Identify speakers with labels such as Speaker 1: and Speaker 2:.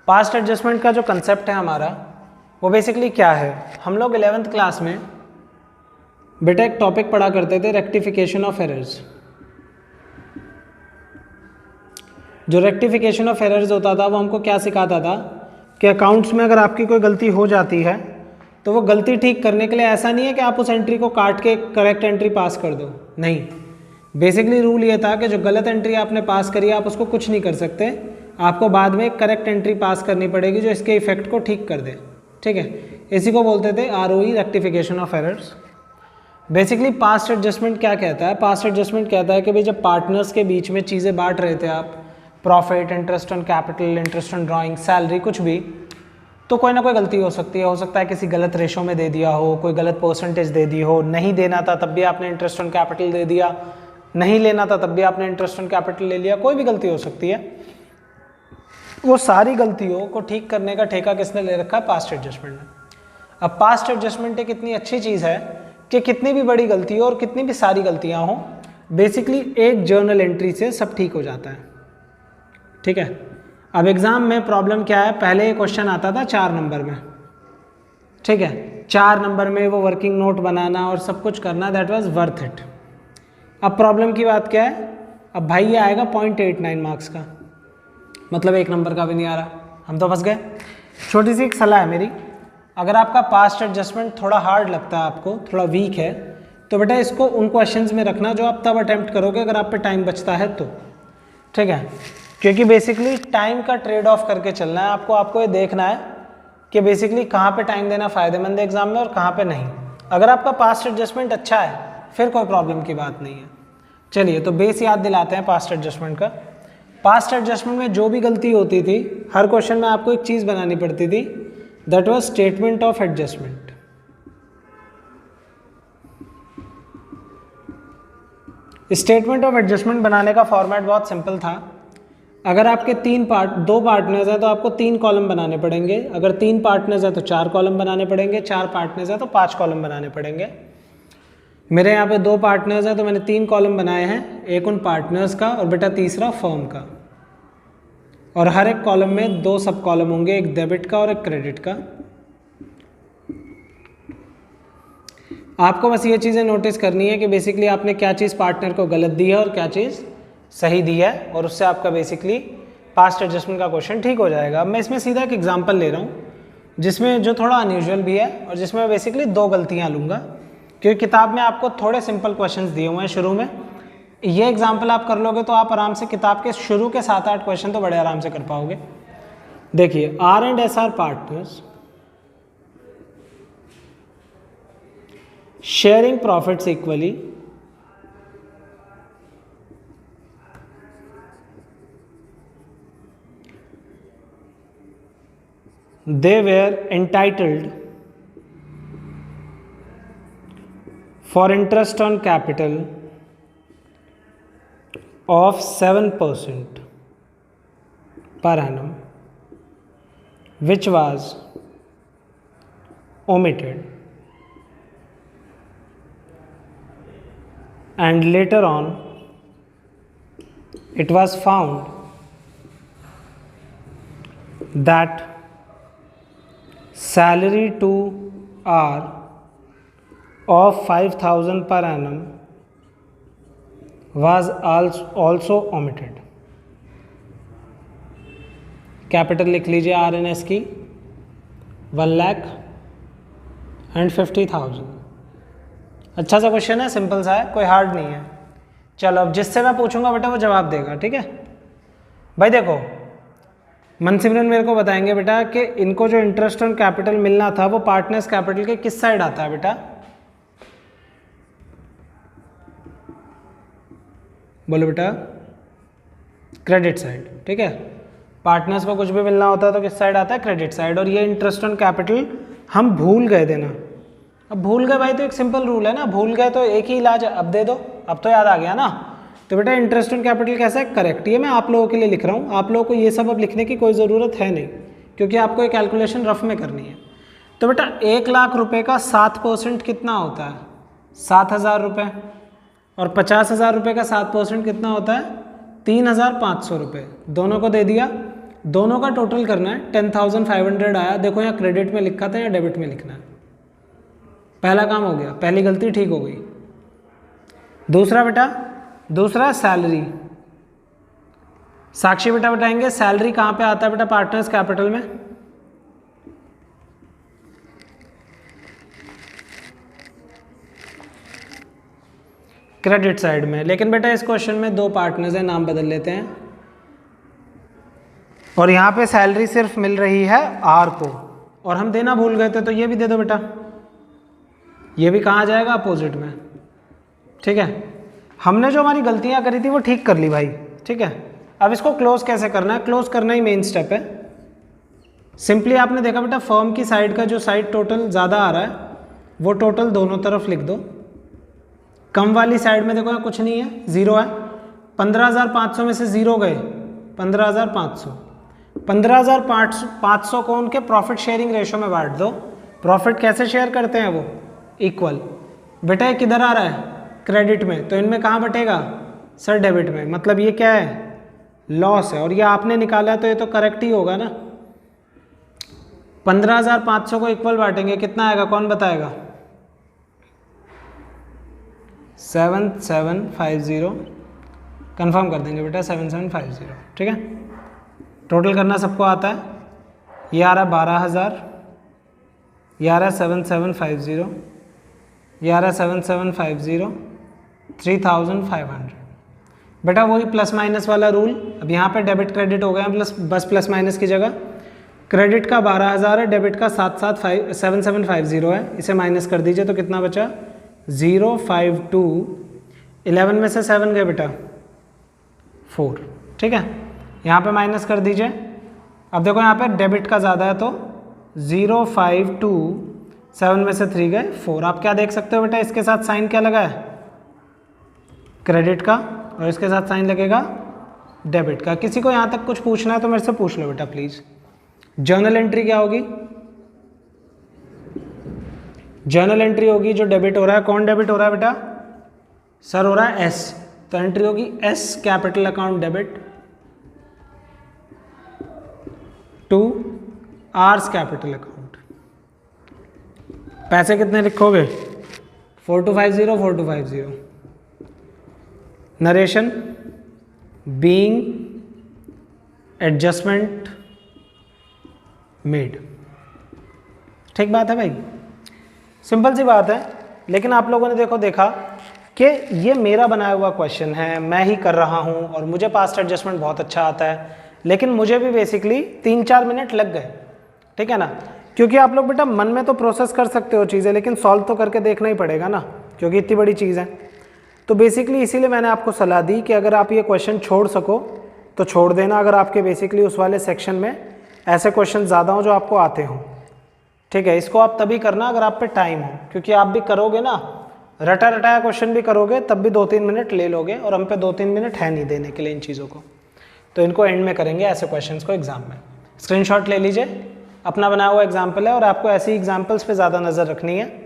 Speaker 1: Past adjustment का जो concept है हमारा वो बेसिकली क्या है, हम लोग 11th क्लास में बेटा एक टॉपिक पढ़ा करते थे रेक्टिफिकेशन ऑफ एरर्स। जो रेक्टिफिकेशन ऑफ एरर्स होता था वो हमको क्या सिखाता था कि अकाउंट्स में अगर आपकी कोई गलती हो जाती है तो वो गलती ठीक करने के लिए ऐसा नहीं है कि आप उस एंट्री को काट के करेक्ट एंट्री पास कर दो, नहीं। बेसिकली रूल ये था कि जो गलत एंट्री आपने पास करी आप उसको कुछ नहीं कर सकते, आपको बाद में एक करेक्ट एंट्री पास करनी पड़ेगी जो इसके इफेक्ट को ठीक कर दे, ठीक है। इसी को बोलते थे ROE, rectification of errors. Basically past adjustment क्या कहता है, पास्ट एडजस्टमेंट कहता है कि भाई जब पार्टनर्स के बीच में चीज़ें बांट रहे थे आप, profit, interest on capital, interest on drawing, salary, कुछ भी, तो कोई ना कोई गलती हो सकती है। हो सकता है किसी गलत रेशो में दे दिया हो, कोई गलत परसेंटेज दे दी हो, नहीं देना था तब भी आपने इंटरेस्ट ऑन कैपिटल दे दिया, नहीं लेना था तब भी आपने इंटरेस्ट ऑन कैपिटल ले लिया, कोई भी गलती हो सकती है। वो सारी गलतियों को ठीक करने का ठेका किसने ले रखा है, पास्ट एडजस्टमेंट ने। अब पास्ट एडजस्टमेंट एक इतनी अच्छी चीज़ है कि कितनी भी बड़ी गलती हो और कितनी भी सारी गलतियाँ हों, बेसिकली एक जर्नल एंट्री से सब ठीक हो जाता है, ठीक है। अब एग्जाम में प्रॉब्लम क्या है, पहले ये क्वेश्चन आता था 4 नंबर में, ठीक है। 4 नंबर में वो वर्किंग नोट बनाना और सब कुछ करना, दैट वाज वर्थ इट। अब प्रॉब्लम की बात क्या है, अब भाई ये आएगा 0.89 मार्क्स का, मतलब 1 नंबर का भी नहीं आ रहा, हम तो फंस गए। छोटी सी एक सलाह है मेरी, अगर आपका पास्ट एडजस्टमेंट थोड़ा हार्ड लगता है, आपको थोड़ा वीक है, तो बेटा इसको उन क्वेश्चंस में रखना जो आप तब अटेम्प्ट करोगे अगर आप पे टाइम बचता है तो, ठीक है। क्योंकि बेसिकली टाइम का ट्रेड ऑफ करके चलना है आपको ये देखना है कि बेसिकली कहाँ पे टाइम देना फ़ायदेमंद है एग्जाम में और कहाँ पे नहीं। अगर आपका पास्ट एडजस्टमेंट अच्छा है फिर कोई प्रॉब्लम की बात नहीं है। चलिए तो बेस याद दिलाते हैं पास्ट एडजस्टमेंट का। पास्ट एडजस्टमेंट में जो भी गलती होती थी, हर क्वेश्चन में आपको एक चीज़ बनानी पड़ती थी, that was statement of adjustment. Statement of adjustment बनाने का फॉर्मेट बहुत सिंपल था। अगर आपके 2 पार्टनर्स हैं तो आपको 3 कॉलम बनाने पड़ेंगे, अगर 3 पार्टनर्स हैं तो 4 कॉलम बनाने पड़ेंगे, 4 पार्टनर्स हैं तो 5 कॉलम बनाने पड़ेंगे। मेरे यहाँ पे 2 पार्टनर्स हैं तो मैंने 3 कॉलम बनाए हैं, एक उन पार्टनर्स का और बेटा तीसरा फर्म का, और हर एक कॉलम में 2 सब कॉलम होंगे, एक डेबिट का और एक क्रेडिट का। आपको बस ये चीज़ें नोटिस करनी है कि बेसिकली आपने क्या चीज़ पार्टनर को गलत दी है और क्या चीज़ सही दी है, और उससे आपका बेसिकली पास्ट एडजस्टमेंट का क्वेश्चन ठीक हो जाएगा। अब मैं इसमें सीधा एक एग्जांपल ले रहा हूँ जिसमें जो थोड़ा अनयूजुअल भी है और जिसमें मैं बेसिकली 2 गलतियाँ लूँगा, क्योंकि किताब में आपको थोड़े सिंपल क्वेश्चंस दिए हुए हैं शुरू में। ये एग्जाम्पल आप कर लोगे तो आप आराम से किताब के शुरू के 7-8 क्वेश्चन तो बड़े आराम से कर पाओगे। देखिए, R and S R partners sharing profits equally, they were entitled for interest on capital of 7% per annum, which was omitted, and later on it was found that salary to R of 5,000 per annum was also omitted. Capital लिख लीजिए RNS की 1,50,000। अच्छा सा question है, simple सा है, कोई hard नहीं है। चलो अब जिससे मैं पूछूंगा बेटा वो जवाब देगा, ठीक है भाई। देखो, मनसिमरन मेरे को बताएंगे बेटा कि इनको जो इंटरेस्ट ऑन कैपिटल मिलना था वो पार्टनर्स कैपिटल के किस साइड आता है बेटा, बोलो बेटा, क्रेडिट साइड, ठीक है। पार्टनर्स को कुछ भी मिलना होता है तो किस साइड आता है, क्रेडिट साइड। और ये इंटरेस्ट ऑन कैपिटल हम भूल गए देना। अब भूल गए भाई तो एक सिंपल रूल है ना, भूल गए तो एक ही इलाज है, अब दे दो, अब तो याद आ गया ना। तो बेटा इंटरेस्ट ऑन कैपिटल कैसा है, करेक्ट। ये मैं आप लोगों के लिए लिख रहा हूँ, आप लोगों को ये सब अब लिखने की कोई ज़रूरत है नहीं, क्योंकि आपको ये कैलकुलेशन रफ में करनी है। तो बेटा 1 लाख रुपए का 7% कितना होता है, 7,000 रुपये, और 50,000 रुपये का 7% कितना होता है, 3,500 रुपये। दोनों को दे दिया, दोनों का टोटल करना है। 10,500 आया, देखो यहाँ क्रेडिट में लिखा था या डेबिट में लिखना है। पहला काम हो गया, पहली गलती ठीक हो गई। दूसरा बेटा, दूसरा सैलरी। साक्षी बेटा बताएंगे सैलरी कहाँ पे आता है बेटा पार्टनर्स कैपिटल में? क्रेडिट साइड में। लेकिन बेटा इस क्वेश्चन में दो पार्टनर्स हैं, नाम बदल लेते हैं। और यहाँ पे सैलरी सिर्फ मिल रही है आर को, और हम देना भूल गए थे, तो ये भी दे दो बेटा। ये भी कहाँ जाएगा? अपोजिट में। ठीक है, हमने जो हमारी गलतियाँ करी थी वो ठीक कर ली भाई। ठीक है, अब इसको क्लोज कैसे करना है? क्लोज करना ही मेन स्टेप है। सिंपली आपने देखा बेटा फर्म की साइड का जो साइड टोटल ज़्यादा आ रहा है वो टोटल दोनों तरफ लिख दो। कम वाली साइड में देखो यहाँ कुछ नहीं है, ज़ीरो है। 15,500 में से ज़ीरो गए, 15,500। 15,500 को उनके प्रॉफिट शेयरिंग रेशो में बांट दो। प्रॉफिट कैसे शेयर करते हैं वो? इक्वल। बेटा ये किधर आ रहा है? क्रेडिट में, तो इनमें कहाँ बटेगा? सर डेबिट में। मतलब ये क्या है? लॉस है। और ये आपने निकाला तो ये तो करेक्ट ही होगा ना। 15,500 को इक्वल बांटेंगे, कितना आएगा कौन बताएगा? 7750। कंफर्म कर देंगे बेटा 7750। ठीक है, टोटल करना सबको आता है। ये आ रहा है 12,000, ये आ रहा है 7750, ये आ रहा है 7750, 3,500। बेटा वही प्लस माइनस वाला रूल। अब यहाँ पे डेबिट क्रेडिट हो गया प्लस, बस प्लस माइनस की जगह। क्रेडिट का 12,000 है, डेबिट का 7750 है। इसे माइनस कर दीजिए तो कितना बचा? 052। 11 में से 7 गए बेटा 4। ठीक है, यहाँ पे माइनस कर दीजिए। अब देखो यहाँ पे डेबिट का ज़्यादा है तो 052, 7 में से 3 गए 4। आप क्या देख सकते हो बेटा, इसके साथ साइन क्या लगा है? क्रेडिट का, और इसके साथ साइन लगेगा डेबिट का। किसी को यहाँ तक कुछ पूछना है तो मेरे से पूछ लो बेटा प्लीज़। जर्नल एंट्री क्या होगी? जर्नल एंट्री होगी जो डेबिट हो रहा है। कौन डेबिट हो रहा है बेटा? सर हो रहा है एस, तो एंट्री होगी S capital account debit to R's capital account. पैसे कितने लिखोगे? 4250, 4250। Narration being adjustment made. ठीक बात है भाई, सिंपल सी बात है। लेकिन आप लोगों ने देखा कि ये मेरा बनाया हुआ क्वेश्चन है, मैं ही कर रहा हूँ और मुझे पास्ट एडजस्टमेंट बहुत अच्छा आता है, लेकिन मुझे भी बेसिकली 3-4 मिनट लग गए। ठीक है ना, क्योंकि आप लोग बेटा मन में तो प्रोसेस कर सकते हो चीज़ें, लेकिन सॉल्व तो करके देखना ही पड़ेगा ना, क्योंकि इतनी बड़ी चीज़ है। तो बेसिकली इसीलिए मैंने आपको सलाह दी कि अगर आप ये क्वेश्चन छोड़ सको तो छोड़ देना, अगर आपके बेसिकली उस वाले सेक्शन में ऐसे क्वेश्चन ज़्यादा हो जो आपको आते हों। ठीक है, इसको आप तभी करना अगर आप पे टाइम हो, क्योंकि आप भी करोगे ना, रटा रटाया क्वेश्चन भी करोगे तब भी 2-3 मिनट ले लोगे, और हम पे 2-3 मिनट है नहीं देने के लिए इन चीज़ों को। तो इनको एंड में करेंगे ऐसे क्वेश्चंस को एग्जाम में। स्क्रीनशॉट ले लीजिए, अपना बनाया हुआ एग्जाम्पल है और आपको ऐसी एग्जाम्पल्स पे ज़्यादा नज़र रखनी है।